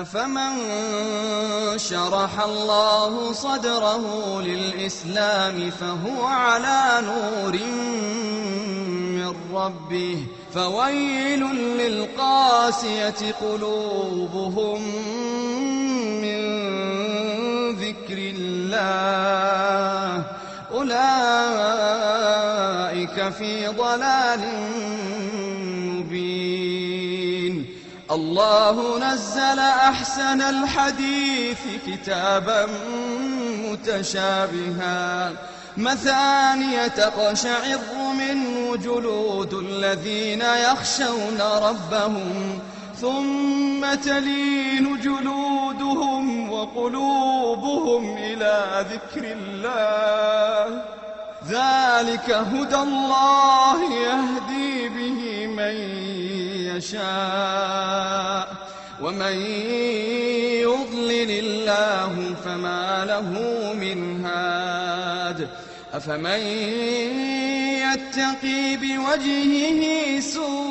أفمن شرح الله صدره للإسلام فهو على نور من ربه فويل للقاسية قلوبهم من ذكر الله أولئك في ضلال مبين. الله نزل أحسن الحديث كتابا متشابها مثانية تقشعر منه جلود الذين يخشون ربهم ثم تلين جلودهم وقلوبهم إلى ذكر الله ذلك هدى الله يهدي به من يشاء ومن يضلل الله فما له من هاد. أفمن يتقي بوجهه سوء